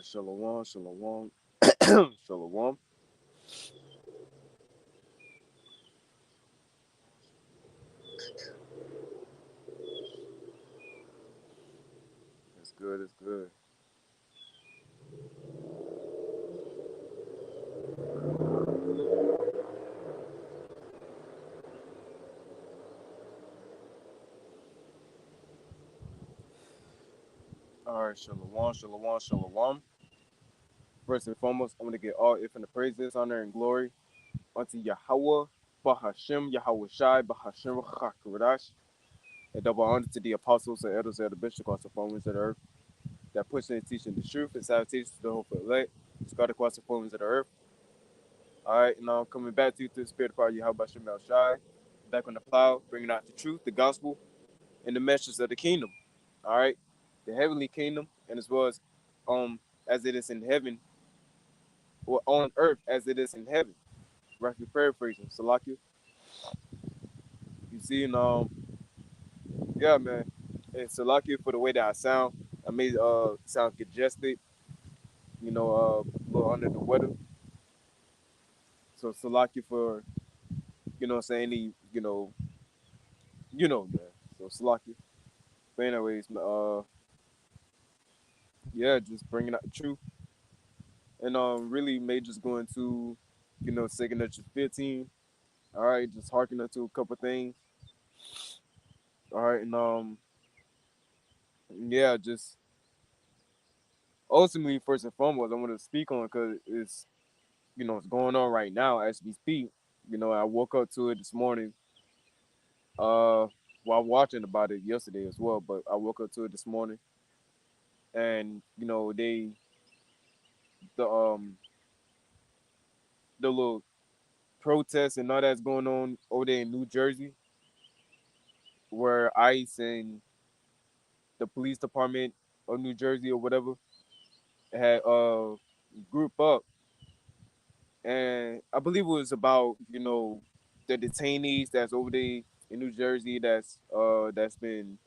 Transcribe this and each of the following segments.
Shalom, shalom, shalom. It's good, it's good. All right, shalom, shalom, shalom. First and foremost, I'm going to get all infinite praises, honor, and glory unto Yahweh, Bahashem, Yahweh Shai, Bahashem, Chakuradash. And double honor to the apostles and elders of the bishop across the four winds of the earth that push and teaching the truth and salutations to the hope of elect, spread across the four winds of the earth. All right, now I'm coming back to you through the spirit of power, Yahweh Shem El Shai, back on the plow, bringing out the truth, the gospel, and the message of the kingdom. All right, the heavenly kingdom, and as well as it is in heaven, or on earth as it is in heaven. Roughly paraphrasing, Salakia. You see, and yeah, man, and Salakia for the way that I sound. I may sound congested, a little under the weather. So Salakia for saying any man. So Salakia. But anyways, yeah, just bringing out the truth, and really may just go into Second Nature 15. All right, just harking up to a couple things. All right, and yeah, just ultimately first and foremost, I want to speak on because it's going on right now as we speak. I woke up to it this morning. While watching about it yesterday as well, but I woke up to it this morning, and the little protests and all that's going on over there in New Jersey, where ICE and the police department of New Jersey or whatever had group up, and I believe it was about the detainees that's over there in New Jersey that's been,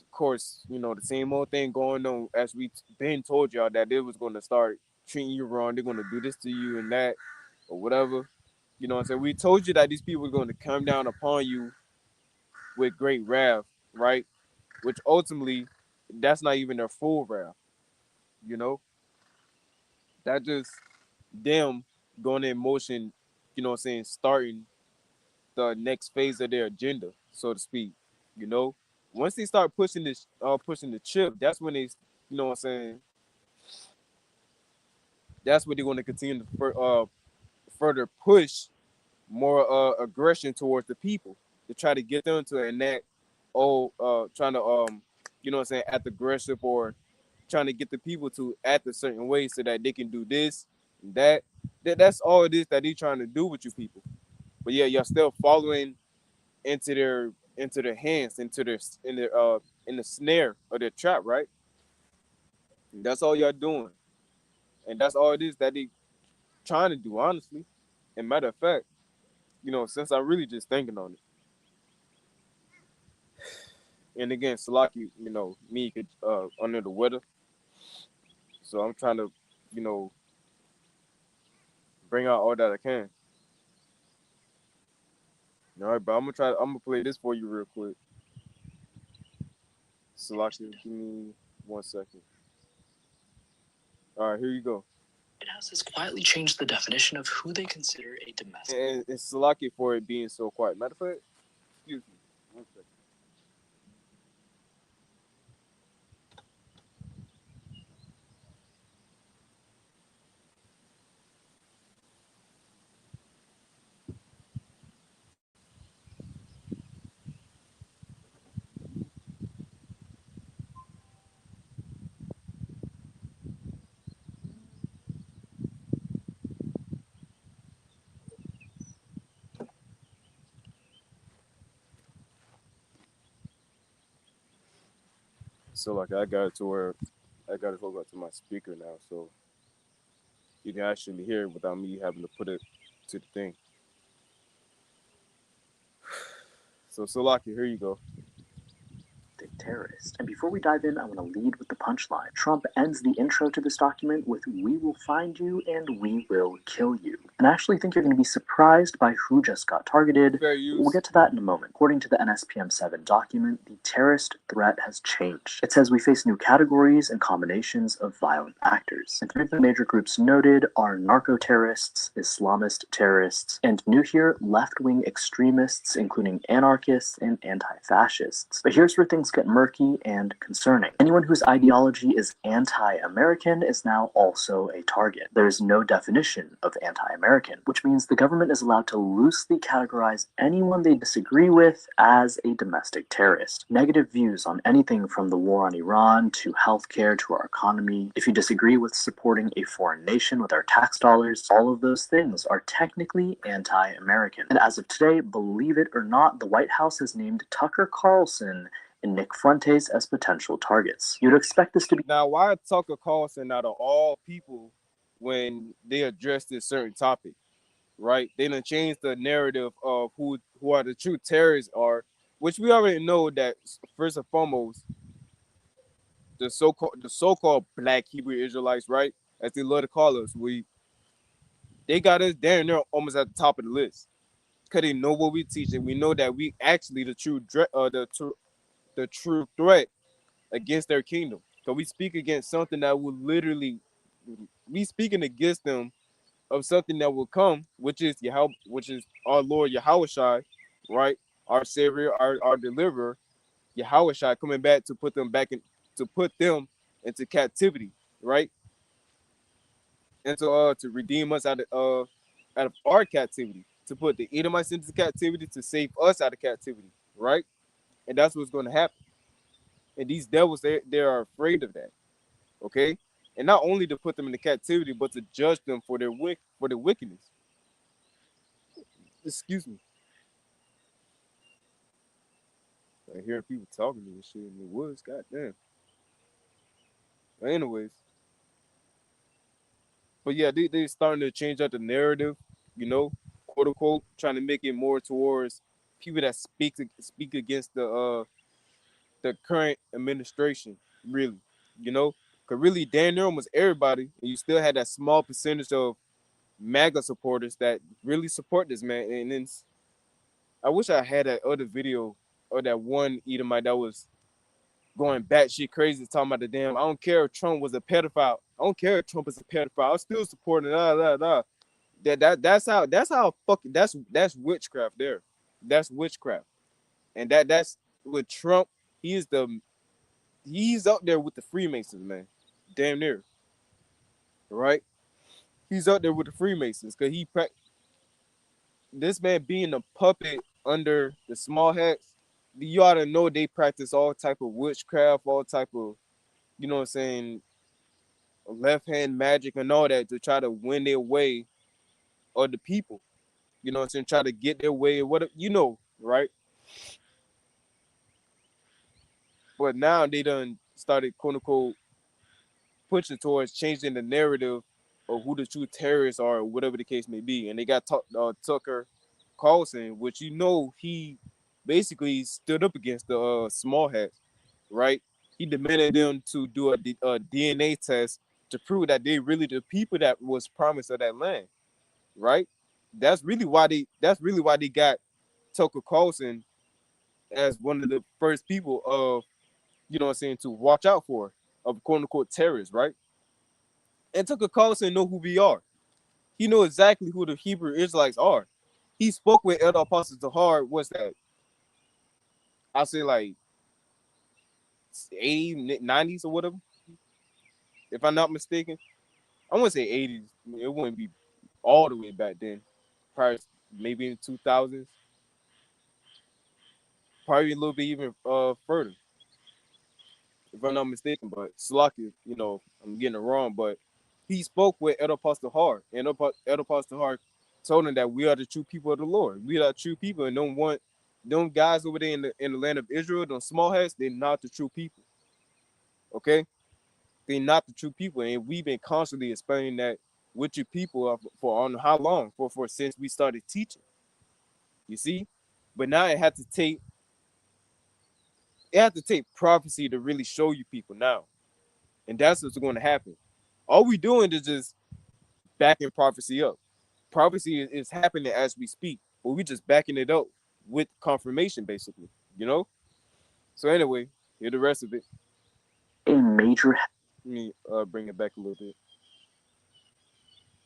of course, the same old thing going on as we been told y'all that they was going to start treating you wrong, they're going to do this to you and that or whatever. You know what I'm saying? We told you that these people were going to come down upon you with great wrath, right? Which ultimately, that's not even their full wrath, you know? That just them going in motion, starting the next phase of their agenda, so to speak, you know? Once they start pushing the chip, that's when they, you know what I'm saying? That's what they're going to continue to further push more aggression towards the people to try to get them to enact trying to act aggressive or trying to get the people to act a certain way so that they can do this and that's all it is that they're trying to do with you people. But yeah, you're still following into their hands, in the snare of their trap, right? And that's all y'all doing, and that's all it is that they trying to do, honestly. And matter of fact, since I'm really just thinking on it. And again, Salaki, me could under the weather. So I'm trying to, you know, bring out all that I can. All right, but I'm gonna play this for you real quick. Salaki, give me 1 second. All right, here you go. White House has quietly changed the definition of who they consider a domestic. And it's Salaki for it being so quiet. Matter of fact, excuse me. 1 second. So like I got it to where I got to hook up to my speaker now, so you can actually hear it without me having to put it to the thing. So Lucky, here you go. Terrorist. And before we dive in, I want to lead with the punchline. Trump ends the intro to this document with, "We will find you and we will kill you." And I actually think you're going to be surprised by who just got targeted. Fair We'll use. get to that in a moment. According to the NSPM 7 document, the terrorist threat has changed. It says we face new categories and combinations of violent actors. And three of the major groups noted are narco terrorists, Islamist terrorists, and new here, left-wing extremists, including anarchists and anti-fascists. But here's where things get murky and concerning. Anyone whose ideology is anti-American is now also a target. There is no definition of anti-American, which means the government is allowed to loosely categorize anyone they disagree with as a domestic terrorist. Negative views on anything from the war on Iran to healthcare to our economy. If you disagree with supporting a foreign nation with our tax dollars, all of those things are technically anti-American. And as of today, believe it or not, the White House has named Tucker Carlson and Nick Fuentes as potential targets. You'd expect this to be Now, why Tucker Carlson out of all people when they address this certain topic, right? They done changed the narrative of who are the true terrorists are, which we already know that first and foremost, the so called Black Hebrew Israelites, right, as they love to call us, they got us there and they're almost at the top of the list because they know what we teach and we know that we actually the true threat against their kingdom. So we speak against something that will literally we speaking against them of something that will come, which is our Lord Yahushua, right? Our Savior, our deliverer, Yahushua coming back to put them to put them into captivity, right? And to redeem us out of our captivity, to put the Edomites into captivity, to save us out of captivity, right? And that's what's going to happen. And these devils, they are afraid of that, okay? And not only to put them into captivity, but to judge them for their wickedness. Excuse me. I hear people talking to this shit in the woods. Goddamn. But anyways, but yeah, they starting to change up the narrative, you know, quote unquote, trying to make it more towards people that speak against the current administration, really, you know, because really Dan Nero was everybody, and you still had that small percentage of MAGA supporters that really support this man. And then I wish I had that other video or that one Edomite that was going batshit crazy talking about the damn. I don't care if Trump was a pedophile. I don't care if Trump is a pedophile. I'm still supporting that's how fucking that's witchcraft there. That's witchcraft. And that's with Trump, he's up there with the Freemasons, man. Damn near. Right? He's up there with the Freemasons because this man being a puppet under the small hats, you ought to know they practice all type of witchcraft, all type of, you know what I'm saying, left hand magic and all that to try to win their way of the people. You know what I'm saying? Try to get their way, what you know, right? But now they done started quote unquote pushing towards changing the narrative of who the true terrorists are, or whatever the case may be. And they got Tucker Carlson, which you know he basically stood up against the small hats, right? He demanded them to do a DNA test to prove that they really the people that was promised of that land, right? That's really why they got Tucker Carlson as one of the first people of, you know what I'm saying, to watch out for, of quote unquote terrorists, right? And Tucker Carlson know who we are. He know exactly who the Hebrew Israelites are. He spoke with Elder Apostle Tahar, what's that? I'll say like 80s, 90s or whatever, if I'm not mistaken. I want to say 80s. It wouldn't be all the way back then. Probably maybe in 2000s. Probably a little bit even further, if I'm not mistaken. But Slocky, I'm getting it wrong. But he spoke with Elder Apostle Tahar, and Elder Apostle Tahar told him that we are the true people of the Lord. We are true people, and don't want them guys over there in the land of Israel, them small hats, they're not the true people. Okay, they're not the true people, and we've been constantly explaining that with your people for on how long for since we started teaching. You see, but now it had to take prophecy to really show you people now, and that's what's going to happen. All we doing is just backing prophecy up. Prophecy is happening as we speak, but we just backing it up with confirmation, basically. You know. So anyway, hear the rest of it. A major, Let me bring it back a little bit.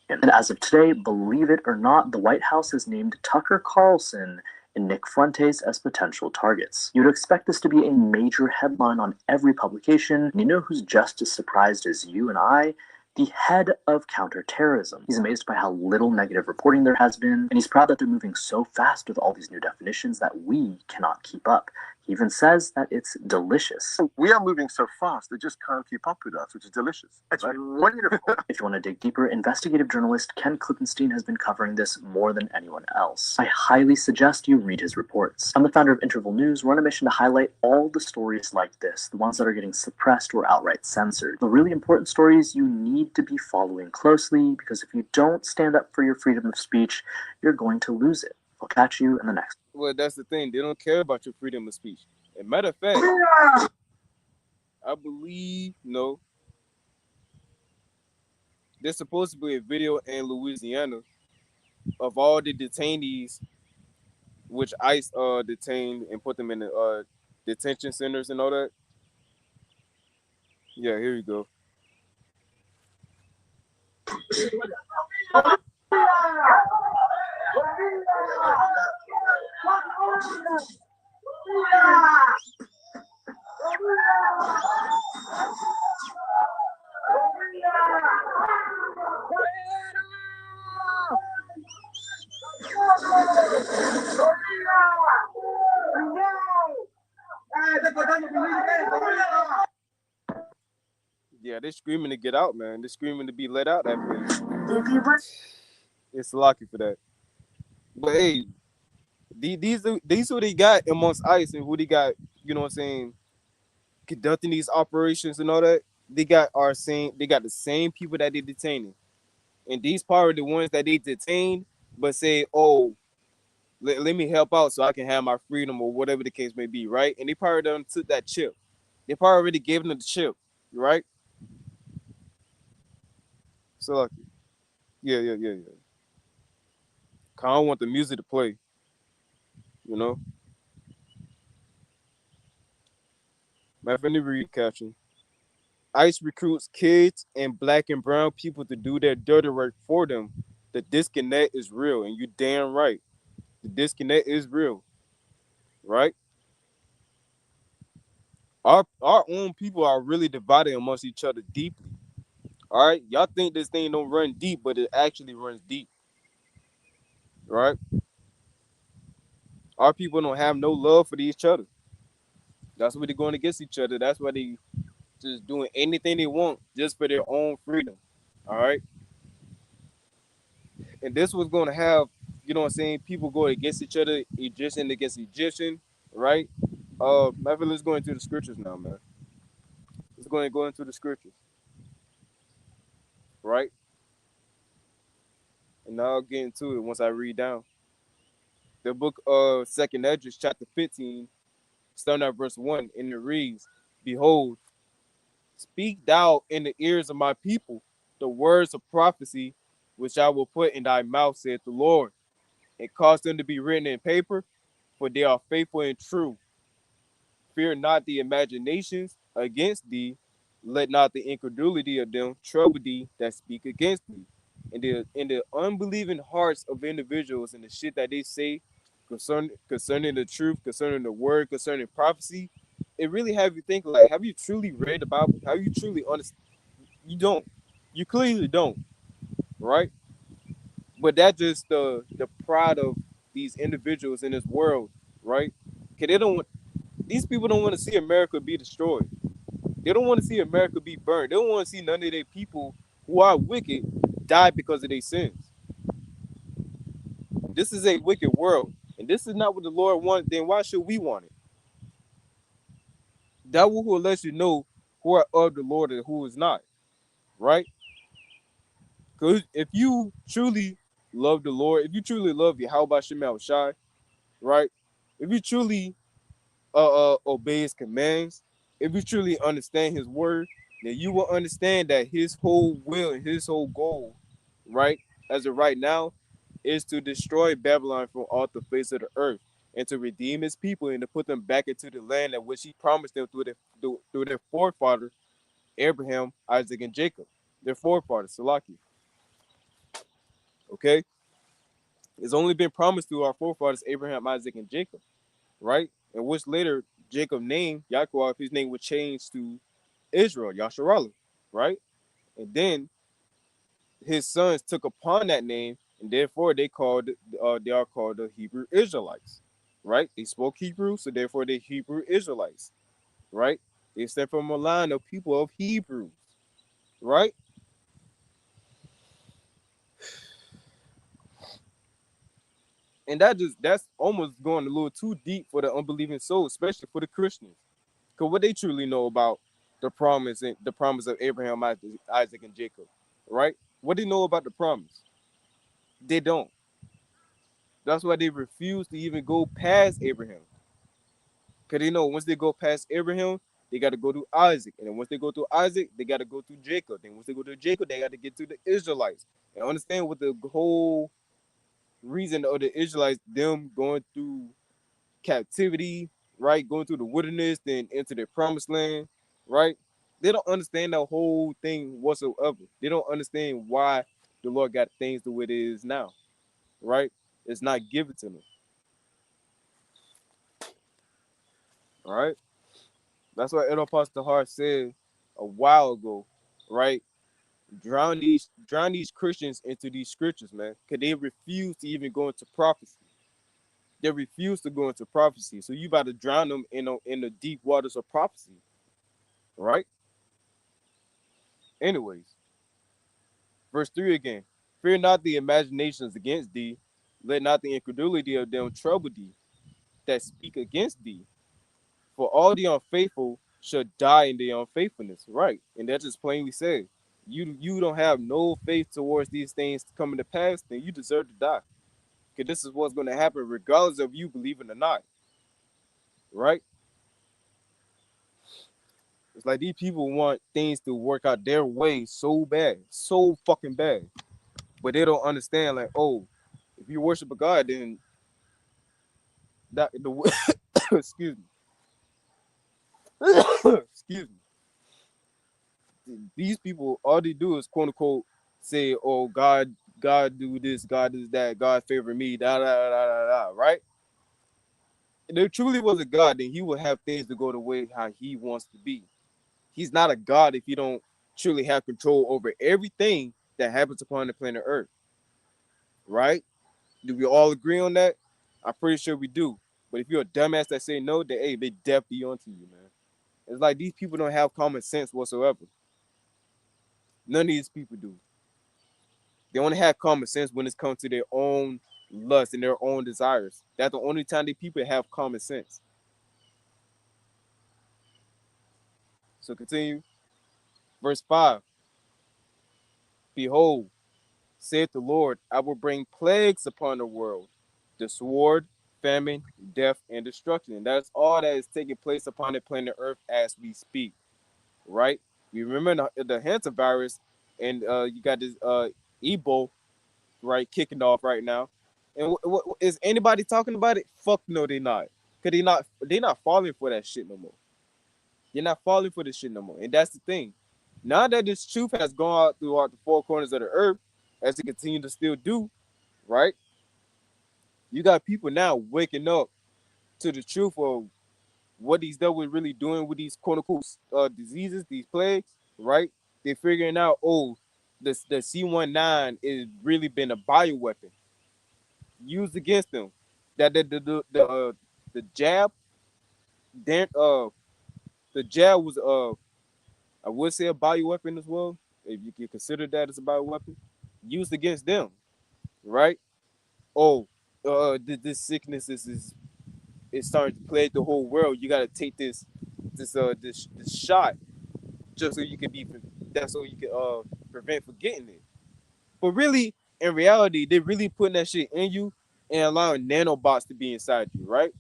and as of today, believe it or not, the White House has named Tucker Carlson and Nick Fuentes as potential targets. You'd expect this to be a major headline on every publication, and you know who's just as surprised as you and I? The head of counterterrorism. He's amazed by how little negative reporting there has been, and he's proud that they're moving so fast with all these new definitions that we cannot keep up. He even says that it's delicious. We are moving so fast, they just can't keep up with us, which is delicious. It's right? Wonderful. If you want to dig deeper, investigative journalist Ken Klippenstein has been covering this more than anyone else. I highly suggest you read his reports. I'm the founder of Interval News. We're on a mission to highlight all the stories like this, the ones that are getting suppressed or outright censored. The really important stories you need to be following closely, because if you don't stand up for your freedom of speech, you're going to lose it. I'll catch you in the next. Well, that's the thing. They don't care about your freedom of speech. As a matter of fact, I believe, no, there's supposed to be a video in Louisiana of all the detainees, which ICE detained and put them in the detention centers and all that. Yeah, here you go. Yeah, they're screaming to get out, man. They're screaming to be let out that place. It's lucky for that. But hey, these who they got amongst ICE and who they got, you know what I'm saying, conducting these operations and all that. They got the same people that they detaining, and these part of the ones that they detained, but say, oh, let me help out so I can have my freedom or whatever the case may be, right? And they part of them took that chip. They probably already gave them the chip, right? So like, yeah. I don't want the music to play, you know. Let me read caption. ICE recruits kids and black and brown people to do their dirty work for them. The disconnect is real, and you damn right. The disconnect is real, right? Our own people are really divided amongst each other deeply. All right, y'all think this thing don't run deep, but it actually runs deep, right? Our people don't have no love for each other. That's why they're going against each other. That's why they just doing anything they want just for their own freedom. All right. And this was going to have, you know what I'm saying, people go against each other, Egyptian against Egyptian, right? Let's go into the scriptures now, man. Let's go into the scriptures, right? And now I'll get into it once I read down. The book of Second Esdras, chapter 15, starting at verse 1, and it reads, Behold, speak thou in the ears of my people the words of prophecy which I will put in thy mouth, saith the Lord, and cause them to be written in paper, for they are faithful and true. Fear not the imaginations against thee, let not the incredulity of them trouble thee that speak against thee. In the unbelieving hearts of individuals and the shit that they say concerning the truth, concerning the word, concerning prophecy, it really have you think like, have you truly read the Bible? Have you truly understand? You don't. You clearly don't, right? But that's just the pride of these individuals in this world, right? Cause these people don't want to see America be destroyed. They don't want to see America be burned. They don't want to see none of their people who are wicked die because of their sins. This is a wicked world, and this is not what the Lord wants. Then why should we want it? That will let you know who are of the Lord and who is not, right? Because if you truly love the Lord, if you truly love Yahweh Shem Shai, right? If you truly obey his commands, if you truly understand his word, then you will understand that his whole will and his whole goal, right, as of right now, is to destroy Babylon from off the face of the earth and to redeem his people and to put them back into the land at which he promised them through their forefather, Abraham, Isaac, and Jacob. Their forefathers, Salaki. Okay? It's only been promised through our forefathers, Abraham, Isaac, and Jacob, right? And which later Jacob named Yaakov, his name would change to Israel, Yasharallah, right? And then his sons took upon that name, and therefore they are called the Hebrew Israelites, right? They spoke Hebrew, so therefore they're Hebrew Israelites, right? They stem from a line of people of Hebrews, right? And that's almost going a little too deep for the unbelieving soul, especially for the Christians. Because what they truly know about the promise of Abraham, Isaac, and Jacob, right? What they know about the promise? They don't. That's why they refuse to even go past Abraham. Because they know once they go past Abraham, they got to go to Isaac. And then once they go to Isaac, they got to go to Jacob. Then once they go to Jacob, they got to get to the Israelites. And understand what the whole reason of the Israelites, them going through captivity, right? Going through the wilderness, then into their promised land, right? They don't understand that whole thing whatsoever. They don't understand why the Lord got things the way it is now, right? It's not given to them. All right. That's what Edo Pastor said a while ago, right? Drown these Christians into these scriptures, man. Cause they refuse to even go into prophecy. They refuse to go into prophecy. So you about to drown them in the deep waters of prophecy. Right? Anyways, verse 3 again. Fear not the imaginations against thee, let not the incredulity of them trouble thee that speak against thee. For all the unfaithful shall die in their unfaithfulness. Right. And that just plainly said, you don't have no faith towards these things coming to pass, then you deserve to die. Because this is what's going to happen regardless of you believing or not. Right? It's like these people want things to work out their way so bad, so fucking bad. But they don't understand, like, oh, if you worship a God, then that the excuse me. Excuse me. These people, all they do is quote unquote say, oh, God do this, God does that, God favor me, da da da da da, right? If there truly was a God, then he would have things to go the way how he wants to be. He's not a God if you don't truly have control over everything that happens upon the planet Earth. Right? Do we all agree on that? I'm pretty sure we do. But if you're a dumbass that say no, then hey, they deaf be onto you, man. It's like these people don't have common sense whatsoever. None of these people do. They only have common sense when it comes to their own lust and their own desires. That's the only time these people have common sense. So continue. Verse 5. Behold, saith the Lord, I will bring plagues upon the world, the sword, famine, death, and destruction. And that's all that is taking place upon the planet Earth as we speak, right? You remember the hantavirus, and you got this Ebola, right, kicking off right now. And is anybody talking about it? Fuck no, they not. Cause they not falling for that shit no more. They're not falling for this shit no more. And that's the thing. Now that this truth has gone out throughout the four corners of the earth, as it continues to still do, right? You got people now waking up to the truth of what these devils really doing with these quote unquote diseases, these plagues, right? They're figuring out, oh, the C19 is really been a bioweapon used against them. That the jab, then the jab was I would say a bioweapon as well, if you can consider that as a bioweapon, used against them, right? Oh, this sickness is starting to plague the whole world. You got to take this shot, just so you could prevent forgetting it. But really, in reality, they're really putting that shit in you and allowing nanobots to be inside you, right?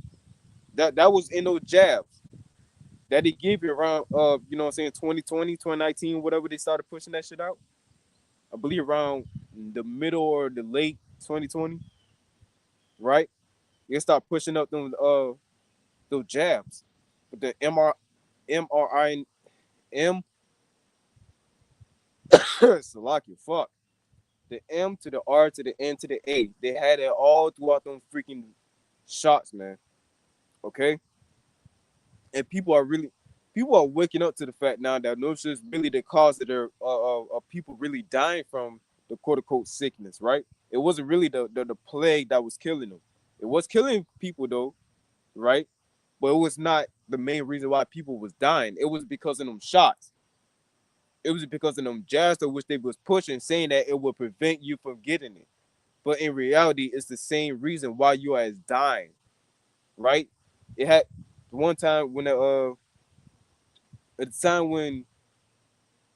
That was in those jabs that they give you around you know what I'm saying, 2020, 2019, whatever they started pushing that shit out. I believe around the middle or the late 2020, right? They start pushing up them those jabs with the MRI M Salakia, fuck. The M to the R to the N to the A. They had it all throughout them freaking shots, man. Okay? And people are waking up to the fact now that no shit's really the cause of their of people really dying from the quote unquote sickness, right? It wasn't really the plague that was killing them. It was killing people though, right? But it was not the main reason why people was dying. It was because of them shots. It was because of them jabs to which they was pushing, saying that it would prevent you from getting it. But in reality, it's the same reason why you are dying, right? It had one time when at the time when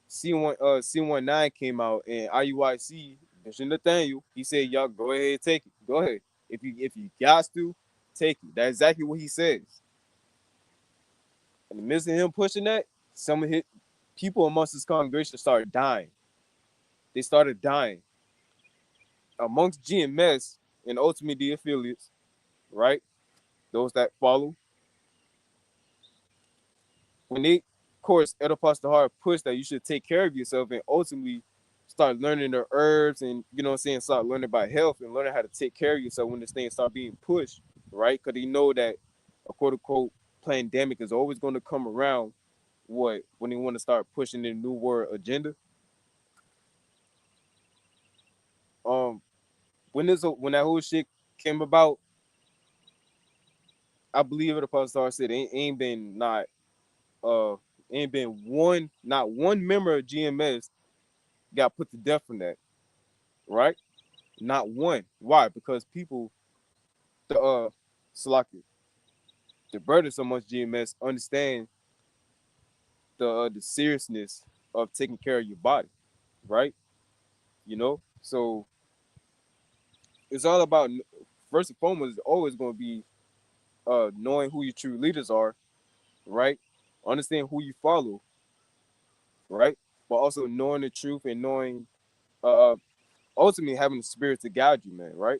C19 came out and IUIC, Bishop Nathaniel, he said, "Y'all go ahead, take it. Go ahead. If you got to, take it." That's exactly what he says. In the midst of him pushing that, some of his people amongst his congregation started dying. They started dying amongst GMS and ultimately the affiliates, right? Those that follow. When they, of course, Edipas Hard push that you should take care of yourself and ultimately start learning the herbs and, you know what I'm saying, start learning about health and learning how to take care of yourself when this thing start being pushed, right? Because they know that a quote unquote pandemic is always going to come around when they want to start pushing the new world agenda. Um, when that whole shit came about, I believe it. Apostle said uh ain't been not one member of GMS got put to death from that, right? Not one. Why? Because people, the Salaki, the brothers amongst GMS understand the seriousness of taking care of your body, right? You know, so it's all about first and foremost. It's always going to be knowing who your true leaders are, right? Understand who you follow, right? But also knowing the truth and knowing, uh, ultimately having the spirit to guide you, man, right?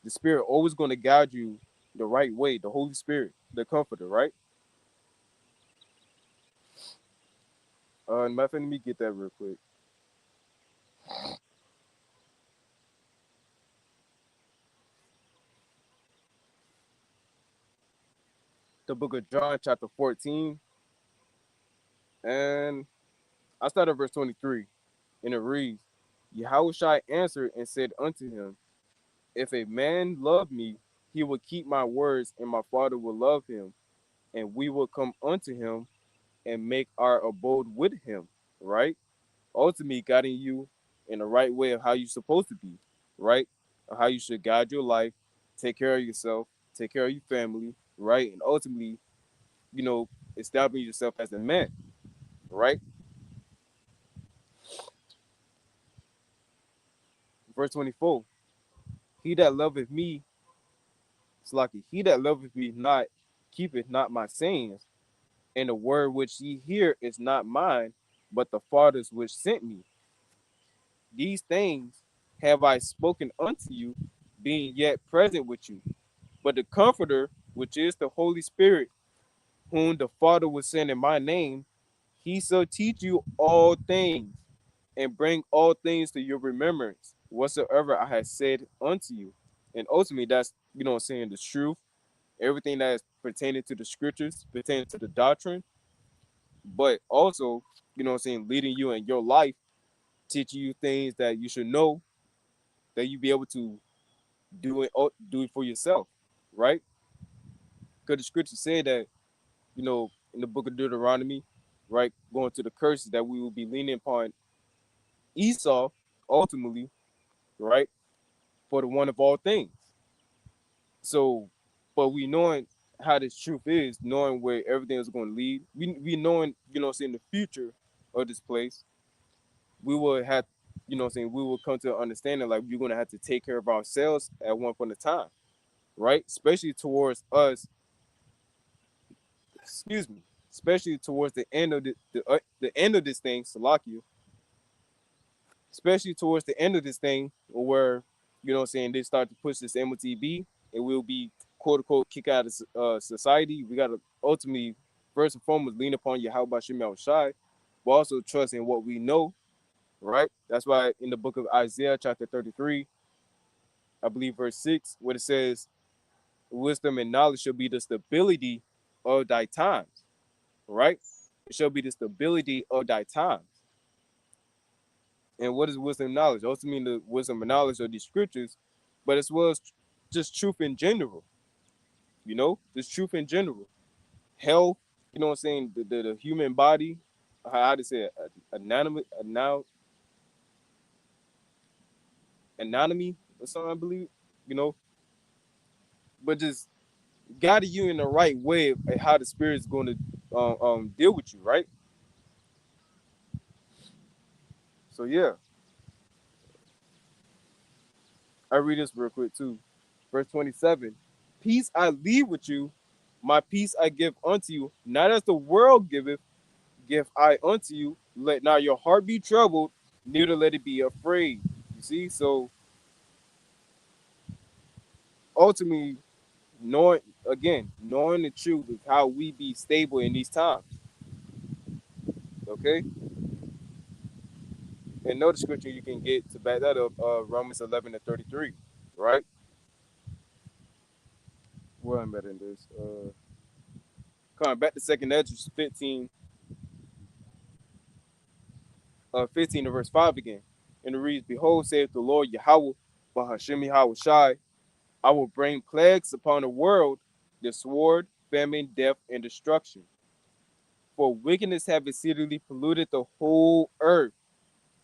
The spirit always going to guide you the right way. The Holy Spirit, the Comforter, right? Matter of fact, let me get that real quick. The book of John, chapter 14, and I start at verse 23, and it reads, Yahushua answered and said unto him, If a man love me, he will keep my words, and my Father will love him, and we will come unto him and make our abode with him, right? Ultimately, guiding you in the right way of how you're supposed to be, right? Of how you should guide your life, take care of yourself, take care of your family, right? And ultimately, you know, establishing yourself as a man, right? Verse 24, he that loveth me, Slaki, he that loveth me not, keepeth not my sayings, and the word which ye hear is not mine, but the Father's which sent me. These things have I spoken unto you, being yet present with you. But the Comforter, which is the Holy Spirit, whom the Father will send in my name, he shall teach you all things, and bring all things to your remembrance, whatsoever I have said unto you. And ultimately, that's, you know what I'm saying, the truth, everything that is pertaining to the scriptures, pertaining to the doctrine, but also, you know what I'm saying, leading you in your life, teaching you things that you should know, that you be able to do it for yourself, right? Because the scripture said that, you know, in the book of Deuteronomy, right, going to the curses that we will be leaning upon Esau ultimately, right, for the one of all things. So, but we knowing how this truth is, knowing where everything is going to lead. We knowing, the future of this place, we will have, we will come to an understanding like we're going to have to take care of ourselves at one point in time, right? Especially towards us, excuse me, especially towards the end of the end of this thing, Salakia, especially towards the end of this thing where, they start to push this MOTB and we'll be quote unquote kick out of society. We got to ultimately, first and foremost, lean upon Yahweh Shemel Shai, but also trust in what we know, right? That's why in the book of Isaiah, chapter 33, I believe verse 6, where it says, wisdom and knowledge shall be the stability of thy times, right? It shall be the stability of thy times. And what is wisdom and knowledge? Ultimately, the wisdom and knowledge of these scriptures, but as well as just truth in general, just truth in general. Health, the human body, how to say it, anatomy or something, I believe, but just guiding you in the right way of how the spirit is going to deal with you, right? So yeah, I read this real quick too. Verse 27, peace I leave with you, my peace I give unto you, not as the world giveth, give I unto you. Let not your heart be troubled, neither let it be afraid. You see, so ultimately, knowing the truth is how we be stable in these times. Okay, and know the scripture you can get to back that up. Romans 11:33, right? Well, I'm better than this. Coming back to second Ezra 15 to verse 5 again. And it reads, behold, saith the Lord Yahweh, Bahashim Yahweh Shai, I will bring plagues upon the world, the sword, famine, death, and destruction. For wickedness have exceedingly polluted the whole earth,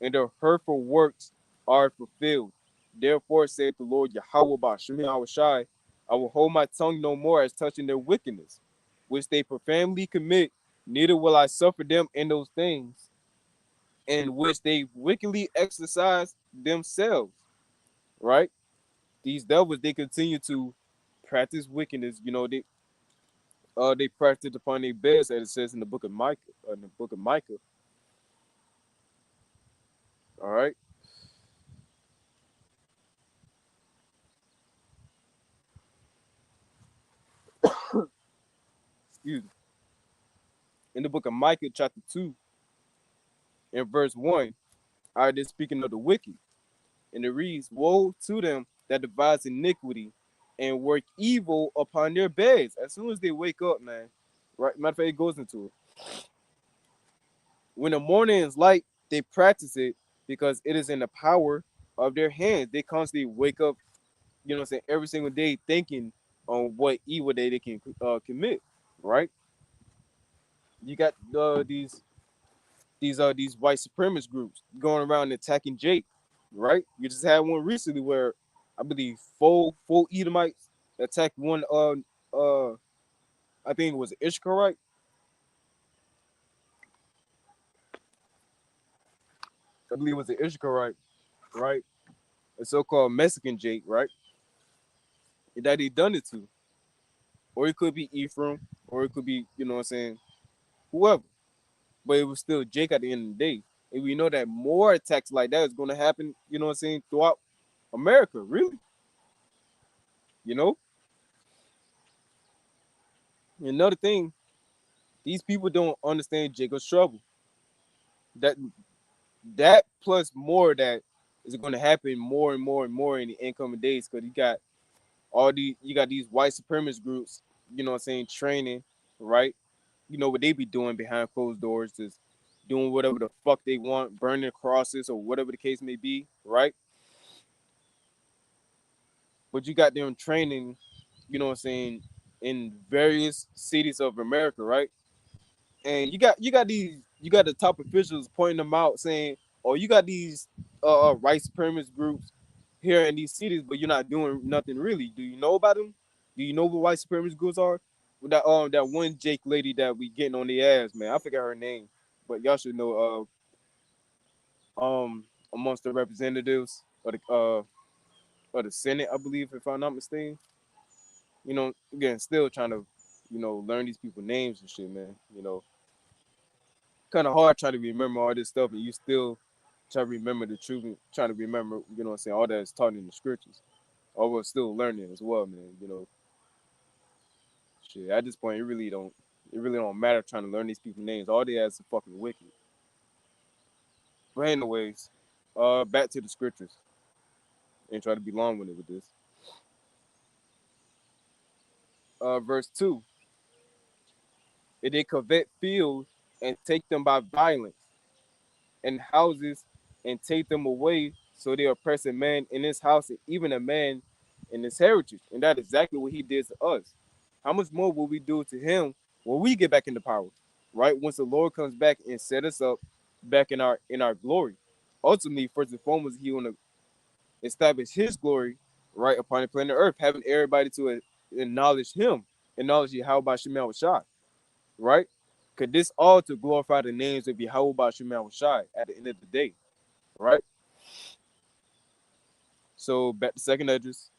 and their hurtful works are fulfilled. Therefore saith the Lord Yahweh Bahashim Yahweh Shai, I will hold my tongue no more as touching their wickedness, which they profanely commit, neither will I suffer them in those things in which they wickedly exercise themselves, right? These devils, they continue to practice wickedness. They practice upon their beds, as it says in the book of Micah. All right. Excuse me. In the book of Micah, chapter 2, and verse 1, are they speaking of the wicked? And it reads, woe to them that devise iniquity and work evil upon their beds. As soon as they wake up, man, right? Matter of fact, it goes into it. When the morning is light, they practice it because it is in the power of their hands. They constantly wake up, every single day thinking on what evil they can commit, right? You got these white supremacist groups going around attacking Jake, right? You just had one recently where I believe four Edomites attacked one I think it was Ishkarite. I believe it was the Ishkarite, right? A so-called Mexican Jake, right? That he done it to. Or it could be Ephraim, or it could be, whoever. But it was still Jake at the end of the day. And we know that more attacks like that is going to happen, throughout America, really. You know? Another thing, these people don't understand Jacob's trouble. That plus more that is going to happen more and more and more in the incoming days, because you got these white supremacist groups, training, right? You know what they be doing behind closed doors, just doing whatever the fuck they want, burning crosses or whatever the case may be, right? But you got them training, in various cities of America, right? And you got the top officials pointing them out, saying, "Oh, you got these white supremacist groups here in these cities, but you're not doing nothing really. Do you know about them? Do you know what white supremacist groups are? that one Jake lady that we getting on the ass, man. I forgot her name, but y'all should know. Amongst the representatives of the Senate, I believe, if I'm not mistaken. Again, still trying to, learn these people's names and shit, man. Kind of hard trying to remember all this stuff, and you still try to remember the truth, and trying to remember, what I'm saying, all that is taught in the scriptures. Or we're still learning as well, man. Shit. At this point, it really don't matter trying to learn these people's names. All they ask is fucking wicked. But anyways, back to the scriptures. Ain't try to be long-winded with this. Verse 2. And they covet fields and take them by violence, and houses and take them away, so they oppress a man in his house and even a man in his heritage. And that's exactly what he did to us. How much more will we do to him when we get back into power? Right? Once the Lord comes back and set us up back in our glory. Ultimately, first and foremost, he want to establish his glory right upon the planet Earth, having everybody to acknowledge him, acknowledge Yahweh Shemel Shai, right? Could this all to glorify the names of Yahweh Shemel Shai at the end of the day, right? So back to second Esdras.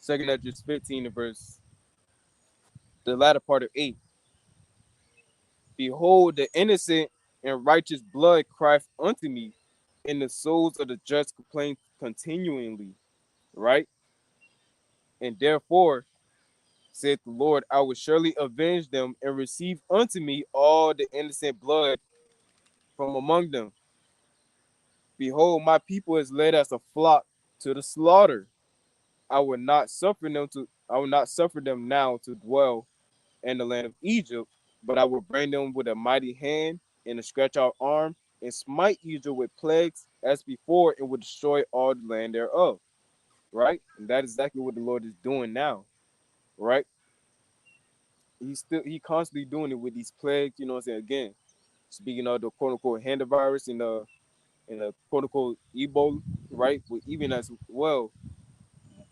Second Esdras 15 and verse, the latter part of 8. Behold, the innocent and righteous blood crieth unto me, and the souls of the just complain continually, right? And therefore, saith the Lord, I will surely avenge them and receive unto me all the innocent blood from among them. Behold, my people is led as a flock to the slaughter. I will not suffer them now to dwell in the land of Egypt, but I will bring them with a mighty hand and a stretch out arm, and smite Egypt with plagues as before, and will destroy all the land thereof. Right? And that is exactly what the Lord is doing now. Right? He constantly doing it with these plagues, you know what I'm saying? Again, speaking of the quote unquote hantavirus and the quote unquote Ebola, right? But even as well,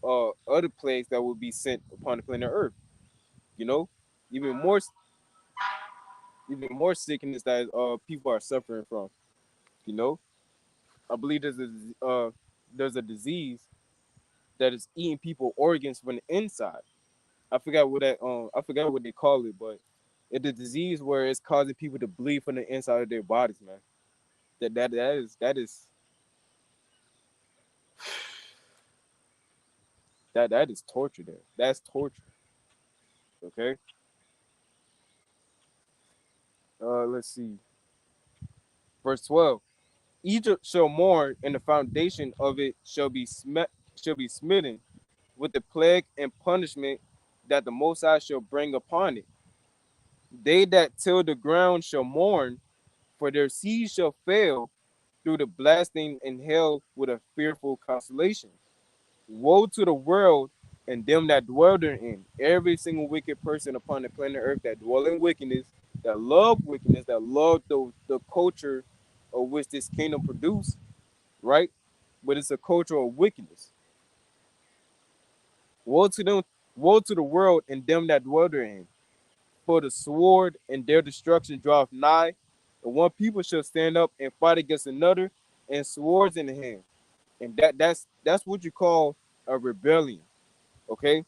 other plagues that will be sent upon the planet Earth, you know, even more sickness that people are suffering from, you know. I believe there's a disease that is eating people organs from the inside. I forgot what they call it, but it's a disease where it's causing people to bleed from the inside of their bodies, man. That is torture there. That's torture. Okay. Let's see. Verse 12. Egypt shall mourn, and the foundation of it shall be smitten with the plague and punishment that the Most High shall bring upon it. They that till the ground shall mourn, for their seed shall fail through the blasting and hell with a fearful consolation. Woe to the world and them that dwell therein. Every single wicked person upon the planet Earth that dwell in wickedness, that love the culture of which this kingdom produce, right? But it's a culture of wickedness. Woe to them, woe to the world and them that dwell therein. For the sword and their destruction draweth nigh, and one people shall stand up and fight against another, and swords in the hand. And that's what you call a rebellion. Okay?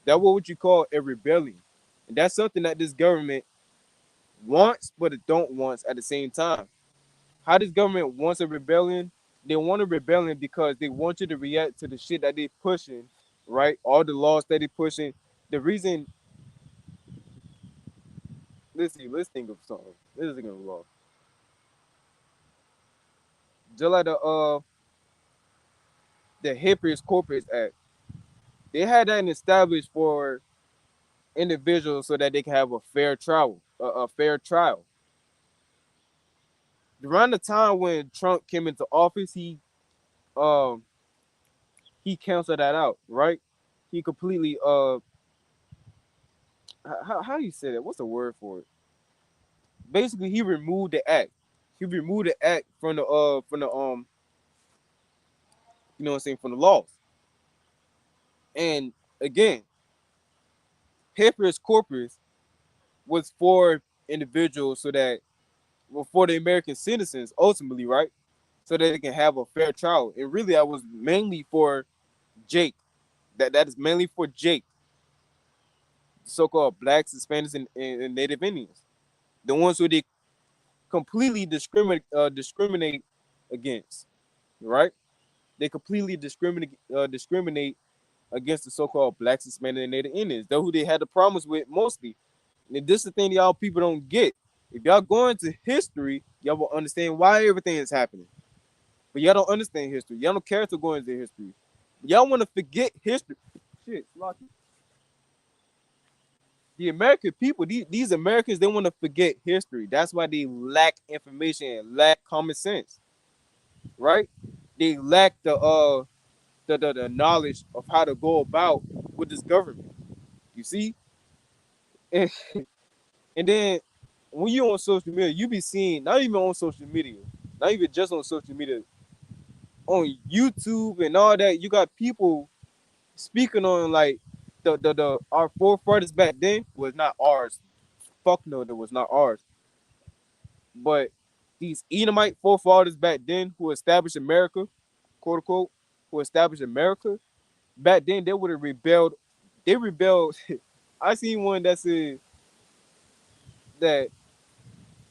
That's what you call a rebellion. And that's something that this government wants, but it don't want at the same time. How this government wants a rebellion? They want a rebellion because they want you to react to the shit that they pushing, right? All the laws that they pushing. The reason, let's see, let's think of something. Let's think of a law. Just like the Habeas Corpus Act, they had that established for individuals so that they can have a fair trial, a fair trial. Around the time when Trump came into office, um he canceled that out, right? He completely how do you say that? What's the word for it? Basically, he removed the act. He removed the act from the you know what I'm saying, from the laws. And again, habeas corpus was for individuals so that, well, for the American citizens ultimately, right? So that they can have a fair trial. And really, I was mainly for Jake. That is mainly for Jake, the so-called blacks, Hispanics, and Native Indians, the ones who they completely discriminate against, right? They completely discriminate against the so-called blacks, Hispanics, and Native Indians. They're who they had the problems with mostly. And this is the thing y'all people don't get. If y'all go into history, y'all will understand why everything is happening. But y'all don't understand history. Y'all don't care to go into history. Y'all want to forget history. Shit, Slocky. The American people, these Americans, they want to forget history. That's why they lack information, lack common sense, right? They lack the knowledge of how to go about with this government. You see, and, and then when you on social media, you be seeing, not even on social media, not even just on social media, on YouTube and all that. You got people speaking on like the our forefathers back then was not ours. Fuck no, that was not ours. But these Edomite forefathers back then who established America, quote unquote, who established America, back then they would have rebelled. They rebelled. I seen one that said that,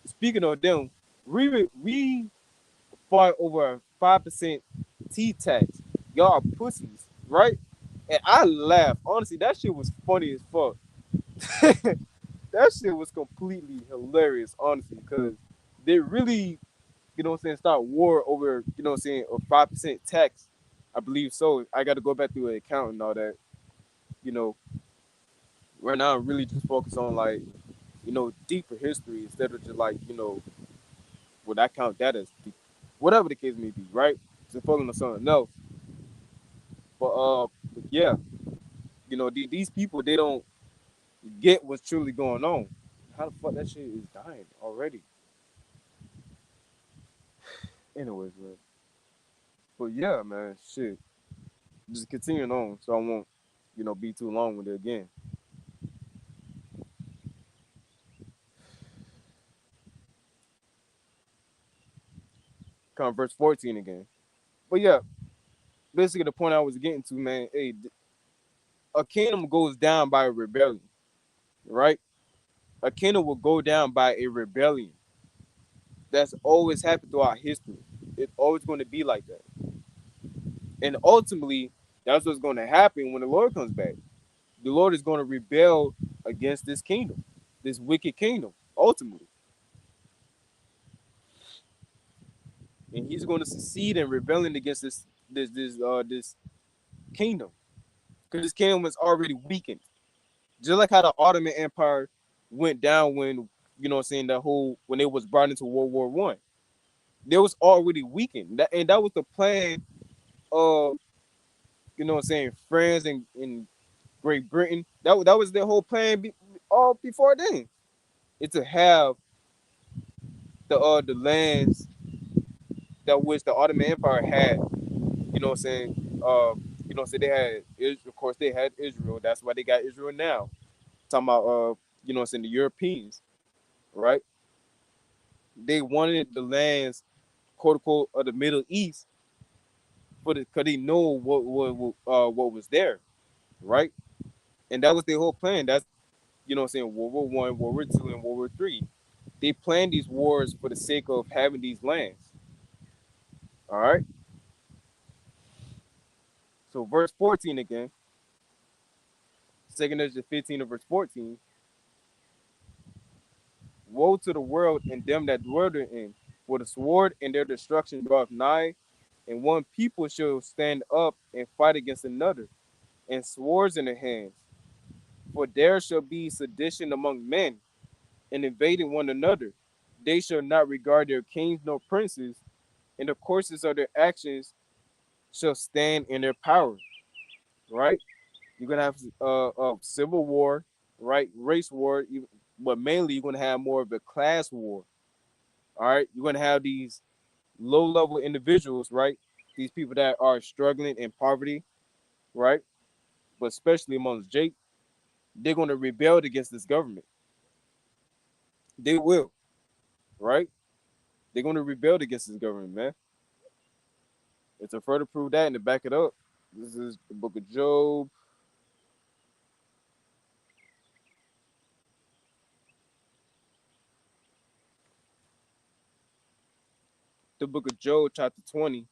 speaking of them, we fought over a 5% T tax. Y'all are pussies, right? And I laughed. Honestly, that shit was funny as fuck. That shit was completely hilarious, honestly, because they really, you know what I'm saying, start war over, you know what I'm saying, a 5% tax. I believe so. I got to go back through the account and all that. You know, right now I'm really just focused on like, you know, deeper history instead of just like, you know, would I count that as deep? Whatever the case may be, right? Just focusing on something else. But yeah, you know, these people, they don't get what's truly going on. How the fuck that shit is dying already? Anyways, man. But yeah, man, shit. Just continuing on, so I won't, you know, be too long with it again. Come verse 14 again. But yeah, basically the point I was getting to, man. Hey, a kingdom goes down by a rebellion, right? A kingdom will go down by a rebellion. That's always happened throughout history. It's always going to be like that. And ultimately, that's what's going to happen when the Lord comes back. The Lord is going to rebel against this kingdom, this wicked kingdom, ultimately. And he's going to succeed in rebelling against this kingdom. Because this kingdom was already weakened. Just like how the Ottoman Empire went down when, you know what I'm saying, that whole, when it was brought into World War One. They was already weakened. And that was the plan of, you know what I'm saying, France and Great Britain. That was their whole plan all before then. It's to have the lands that which the Ottoman Empire had, you know what I'm saying, you know what I'm saying, they had Israel, of course they had Israel. That's why they got Israel now. Talking about you know what I'm saying, the Europeans, right? They wanted the lands, quote unquote, of the Middle East for the, because they know what was there, right? And that was their whole plan. That's, you know what I'm saying, World War One, World War Two, and World War Three. They planned these wars for the sake of having these lands. All right. So verse 14 again, Second Ezra 15 and verse 14. Woe to the world and them that dwell therein, for the sword and their destruction draweth nigh, and one people shall stand up and fight against another, and swords in their hands. For there shall be sedition among men, and invading one another. They shall not regard their kings nor princes, and the courses of their actions shall stand in their power. Right? You're gonna have civil war, right? Race war, but mainly you're gonna have more of a class war. All right, you're gonna have these low-level individuals, right? these people that are struggling in poverty, right? But especially amongst Jake, they're going to rebel against this government. They will, right? They're going to rebel against this government, man. And to further prove that and to back it up, this is the book of Job. The book of Job, chapter 20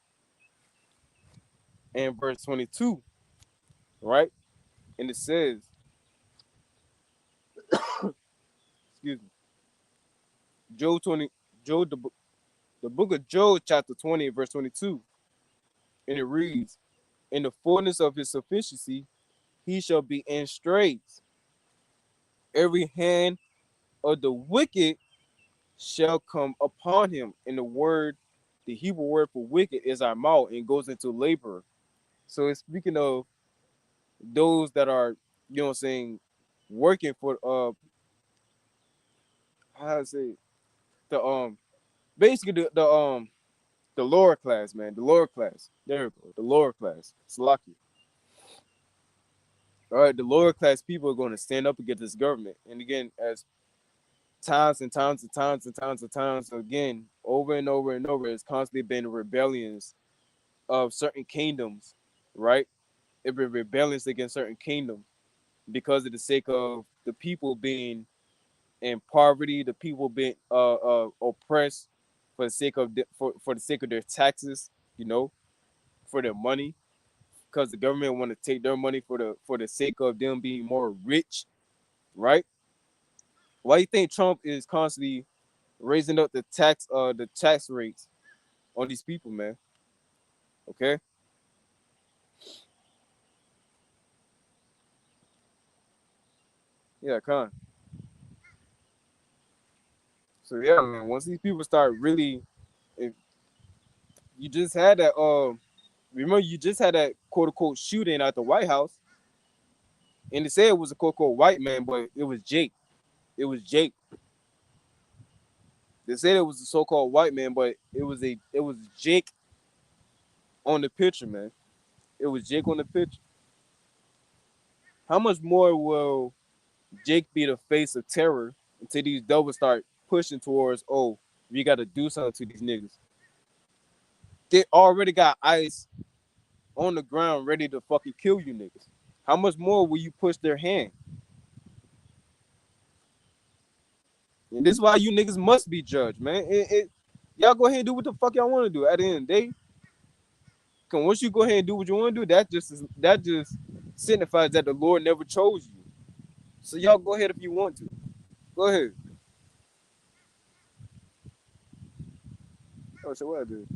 and verse 22, right? And it says, excuse me, Job 20, Job, the book of Job, chapter 20 and verse 22, and it reads, in the fullness of his sufficiency, he shall be in straits. Every hand of the wicked shall come upon him. And the Hebrew word for wicked is amal and goes into laborer. So it's speaking of those that are, you know what I'm saying, working for how to say the basically the lower class, man. The lower class. There we go. The lower class. Slaki. All right, the lower class people are going to stand up against this government. And again, as times and times and times and times and times again, over and over and over, it's constantly been rebellions of certain kingdoms, right? It been rebellions against certain kingdoms because of the sake of the people being in poverty, the people being oppressed for the sake of for the sake of their taxes, you know, for their money, because the government want to take their money for the sake of them being more rich, right? Why do you think Trump is constantly raising up the tax rates on these people, man? Okay. Yeah, con. So yeah, man. Once these people start really, if you just had that, remember you just had that quote unquote shooting at the White House, and they said it was a quote unquote white man, but it was Jake. It was Jake. They said it was a so-called white man, but it was Jake on the picture, man. It was Jake on the picture. How much more will Jake be the face of terror until these doubles start pushing towards, oh, we got to do something to these niggas? They already got ICE on the ground ready to fucking kill you niggas. How much more will you push their hand? And this is why you niggas must be judged, man. Y'all go ahead and do what the fuck y'all want to do. At the end of the day, once you go ahead and do what you want to do, that just signifies that the Lord never chose you. So y'all go ahead if you want to. Go ahead. Oh, so what I did?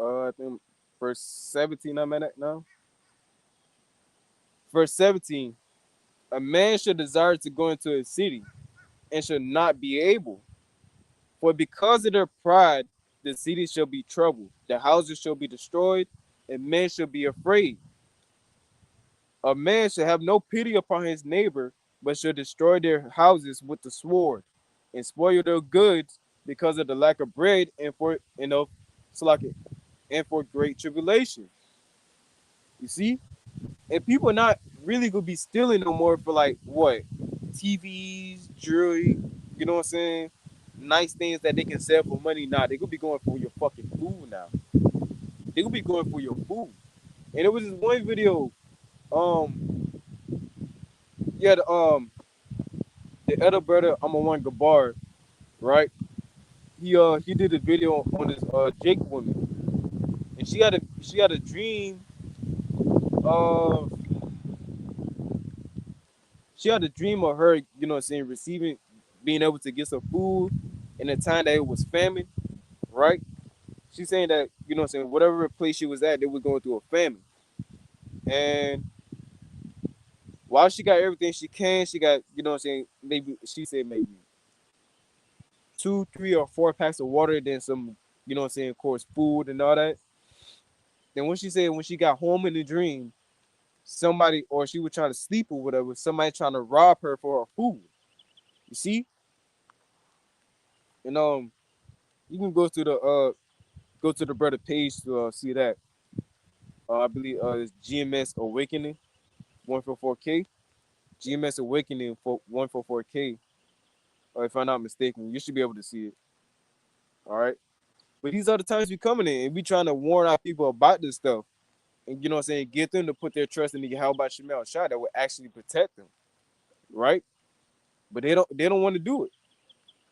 I think verse 17 I'm at now. Verse 17. A man should desire to go into a city and should not be able. For because of their pride, the city shall be troubled, the houses shall be destroyed, and men shall be afraid. A man shall have no pity upon his neighbor, but shall destroy their houses with the sword, and spoil their goods because of the lack of bread and for and for great tribulation. You see? And people not really gonna be stealing no more for like what? TVs, jewelry, you know what I'm saying? Nice things that they can sell for money. Nah, they gonna be going for your fucking food now. They gonna be going for your food. And it was this one video, um, yeah, the other brother, I'm a one Gabar, right? He did a video on this Jake woman, and she had a dream of she had a dream of her, you know what I'm saying, receiving, being able to get some food in the time that it was famine, right? She's saying that, you know what I'm saying, whatever place she was at, they were going through a famine. And while she got everything she can, she got, you know what I'm saying, maybe she said maybe 2, 3, or 4 packs of water, then some, you know what I'm saying, of course, food and all that. Then when she said when she got home in the dream, somebody, or she was trying to sleep or whatever, somebody trying to rob her for her food. You see? And you can go to the brother page to see that. I believe it's GMS Awakening 144K. GMS Awakening for 144K. If I'm not mistaken, you should be able to see it. All right. But these are the times we coming in and we trying to warn our people about this stuff. And you know what I'm saying, get them to put their trust in the Yahweh Shemel Shah that will actually protect them. Right? But they don't want to do it.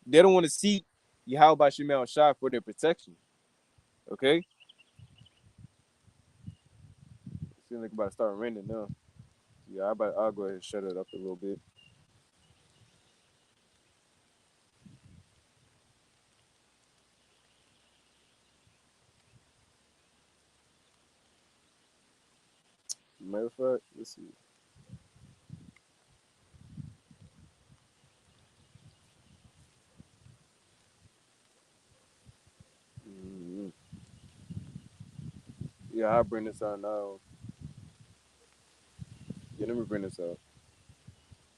They don't want to seek Yahweh Shemel Shah for their protection. Okay? Seems like about to start raining now. Yeah, I'll go ahead and shut it up a little bit. Matter of fact, let's see. Mhm. Yeah, I'll bring this out now. Yeah, let me bring this out.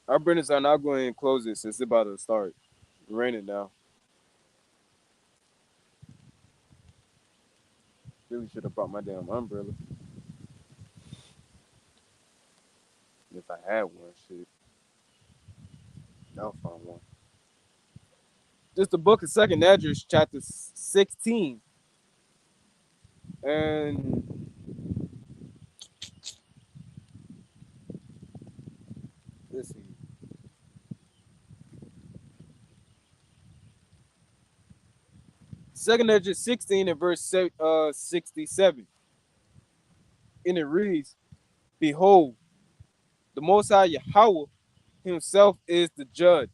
I'll bring this out and I'll go ahead and close it since it's about to start raining now. Really should have brought my damn umbrella. If I had one, shit. I'll find one. Just the book of Second Esdras, chapter 16. And let's see. Second Esdras 16 and verse 67. And it reads, Behold, the Most High Yahweh himself is the judge.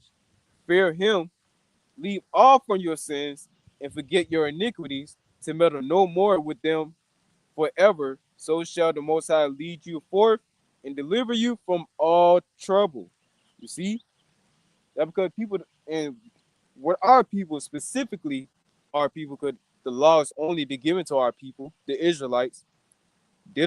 Fear him, leave off from your sins, and forget your iniquities, to meddle no more with them forever. So shall the Most High lead you forth and deliver you from all trouble. You see? That because people, and what our people specifically, our people could, the laws only be given to our people, the Israelites. They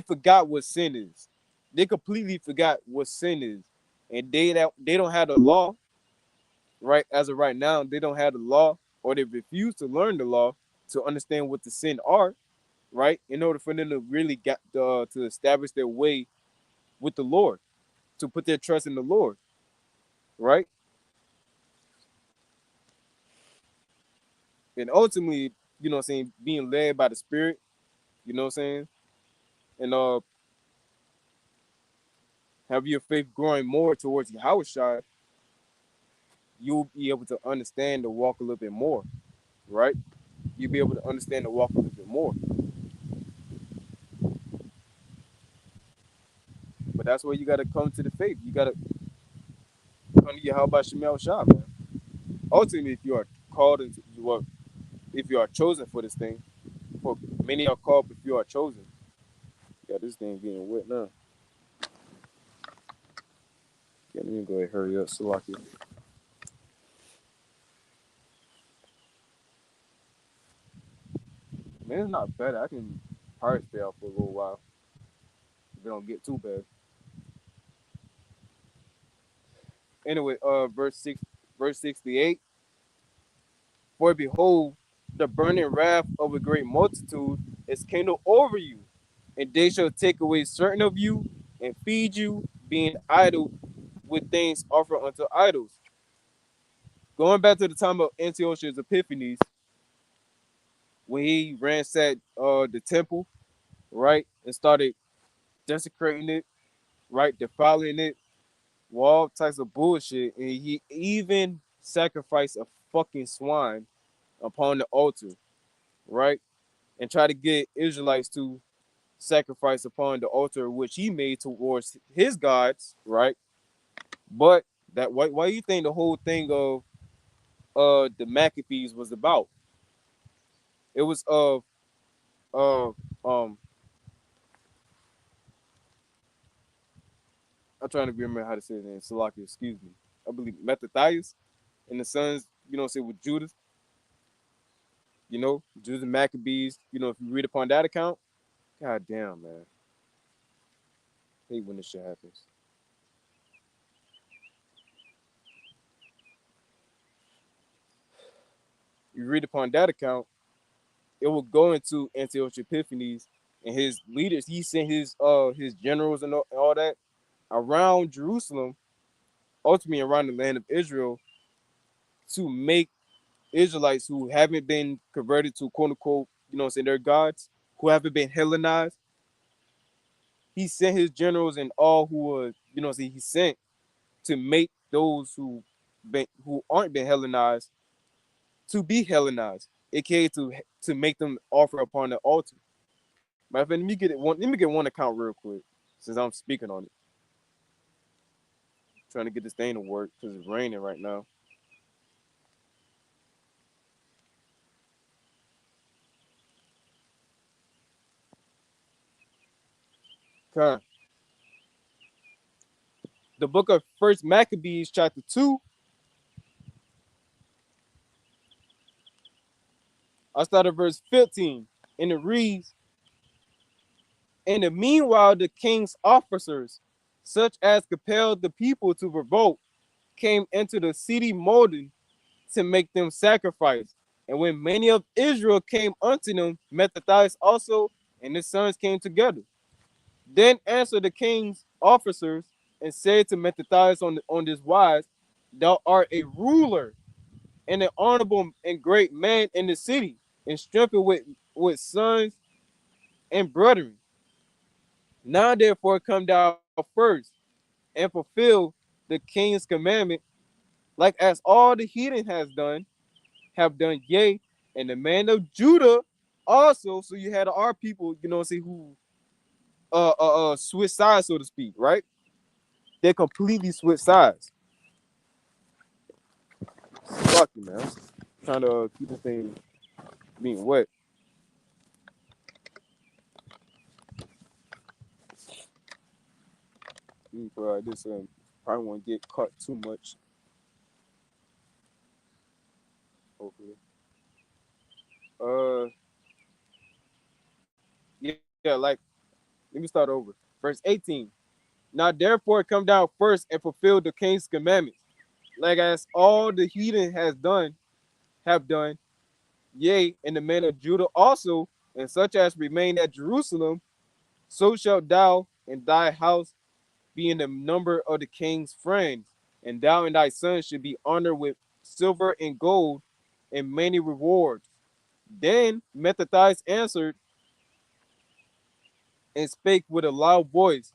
forgot what sin is. They completely forgot what sin is. And they don't have the law, right? As of right now, they don't have the law, or they refuse to learn the law to understand what the sin are, right? In order for them to really get to establish their way with the Lord, to put their trust in the Lord, right? And ultimately, you know what I'm saying, being led by the Spirit, you know what I'm saying, and have your faith growing more towards Yahweh Shai, you'll be able to understand the walk a little bit more, right? You'll be able to understand the walk a little bit more. But that's where you got to come to the faith. You got to come to Yahweh Shemel Shah, man. Ultimately, if you are called into you are, if you are chosen for this thing, for many are called, if you are chosen. Yeah, this thing getting wet now. Yeah, let me go ahead and hurry up, Salaki. Man, it's not bad. I can probably stay out for a little while if it don't get too bad. Anyway, verse 68. For behold, the burning wrath of a great multitude is kindled over you, and they shall take away certain of you and feed you, being idle with things offered unto idols. Going back to the time of Antiochus Epiphanes, when he ransacked the temple, right, and started desecrating it, right, defiling it, all types of bullshit, and he even sacrificed a fucking swine upon the altar, right, and try to get Israelites to sacrifice upon the altar which he made towards his gods, right? But that why you think the whole thing of the Maccabees was about? It was uh um I'm trying to remember how to say his name. Salaki, excuse me. I believe Mattathias and the sons, you know, say with Judas, you know, Judas and Maccabees, you know, if you read upon that account, god damn, man. Hate when this shit happens. You read upon that account, it will go into Antiochus Epiphanes and his leaders. He sent his generals and all that around Jerusalem, ultimately around the land of Israel, to make Israelites who haven't been converted to quote unquote, saying their gods, who haven't been Hellenized. He sent his generals and all who were, he sent to make those who aren't been Hellenized to be Hellenized, aka to make them offer upon the altar. Matter of fact, let me get one account real quick, since I'm speaking on it. Trying to get this thing to work because it's raining right now. Okay. The book of First Maccabees, chapter 2. I start at verse 15, and it reads, "In the meanwhile, the king's officers, such as compelled the people to revolt, came into the city Modin to make them sacrifice. And when many of Israel came unto them, Mattathias also and his sons came together. Then answered the king's officers and said to Mattathias on this wise, Thou art a ruler and an honorable and great man in the city, and strengthened with sons and brethren. Now therefore come thou first and fulfill the king's commandment, like as all the heathen have done, yea, and the man of Judah also." So you had our people, who switch sides, so to speak, right? They completely switch sides. Fuck you, man. Trying to keep this thing being wet. This probably won't get caught too much. Hopefully. Yeah, like, let me start over. Verse 18. Now therefore come down first and fulfill the king's commandments, like as all the heathen have done, yea, and the men of Judah also, and such as remain at Jerusalem, so shalt thou and thy house be in the number of the king's friends, and thou and thy sons should be honored with silver and gold and many rewards. Then Mattathias answered and spake with a loud voice,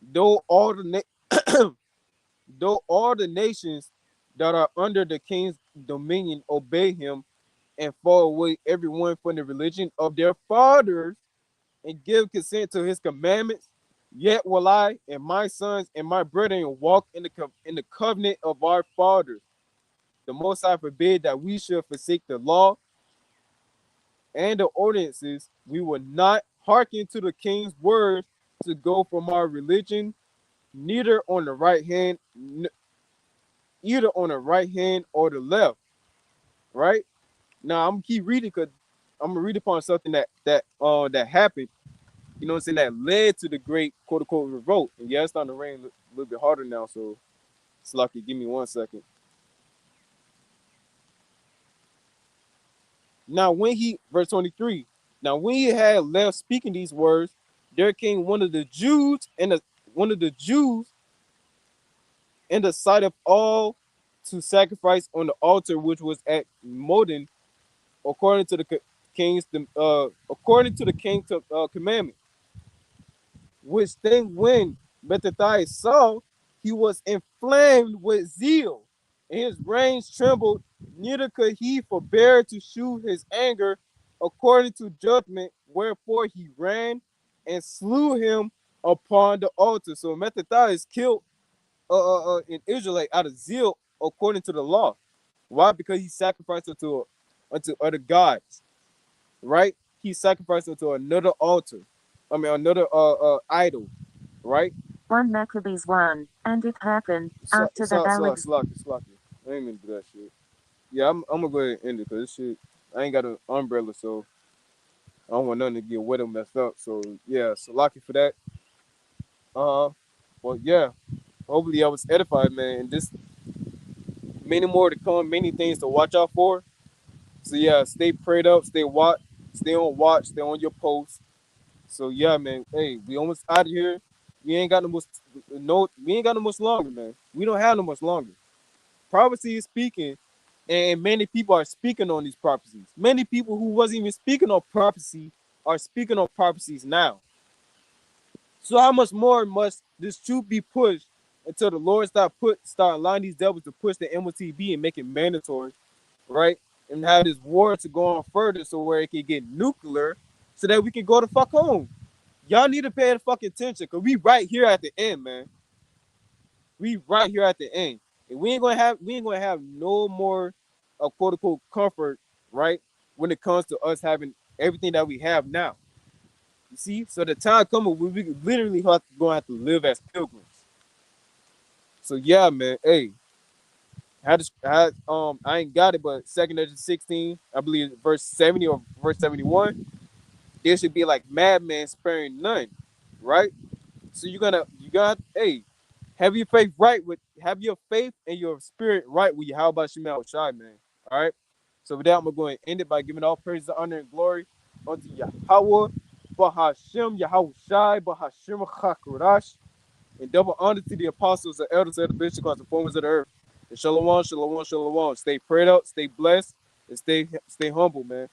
though all the though all the nations that are under the king's dominion obey him and fall away everyone from the religion of their fathers and give consent to his commandments, yet will I and my sons and my brethren walk in the covenant of our fathers. The Most High forbid that we should forsake the law and the ordinances. We will not hearken to the king's words to go from our religion, neither on the right hand, either on the right hand or the left. Right now, I'm gonna keep reading because I'm gonna read upon something that happened. You know what I'm saying? That led to the great quote unquote revolt. And yeah, it's starting to rain a little bit harder now, so it's lucky. Give me 1 second. Now when he, verse 23, now when he had left speaking these words, there came one of the Jews in the sight of all to sacrifice on the altar which was at Modin, according to the king's commandment. Which thing when Mattathias saw, he was inflamed with zeal, and his reins trembled, neither could he forbear to shew his anger according to judgment, wherefore he ran and slew him upon the altar. So Mattathias killed an Israelite out of zeal according to the law. Why? Because he sacrificed unto other gods, right? He sacrificed unto another altar. I mean, another idol, right? 1 Maccabees 1, and it happened after the ballad. Slocky. I ain't mean to do that shit. Yeah, I'm gonna go ahead and end it because this shit, I ain't got an umbrella, so I don't want nothing to get wet or messed up. So yeah, Slocky for that. Well, yeah. Hopefully, I was edified, man. And this many more to come, many things to watch out for. So yeah, stay prayed up, stay on watch, stay on your post. So yeah, man. Hey, we almost out of here. We ain't got we ain't got no much longer, man. We don't have no much longer. Prophecy is speaking, and many people are speaking on these prophecies. Many people who wasn't even speaking on prophecy are speaking on prophecies now. So how much more must this truth be pushed until the Lord start allowing these devils to push the MOTB and make it mandatory, right? And have this war to go on further so where it can get nuclear so that we can go the fuck home. Y'all need to pay the fucking attention because we right here at the end, man. We right here at the end. And we ain't gonna have no more quote unquote comfort, right? When it comes to us having everything that we have now. You see? So the time coming we literally gonna have to live as pilgrims. So yeah, man. Hey, I ain't got it, but 2nd Ezra 16, I believe verse 70 or verse 71, there should be like madman sparing none, right? So you got hey, have your faith and your spirit right with you. How about Shemal Shai, man? All right. So with that, I'm gonna go and end it by giving all praise, honor, and glory unto Yahweh, Bahashem, Yahweh Shai, Bahashem Chakurash, and double honor to the apostles, the elders, and the bishops, the performers of the earth. And shalom, shalom, shalom. Stay prayed up, stay blessed, and stay humble, man.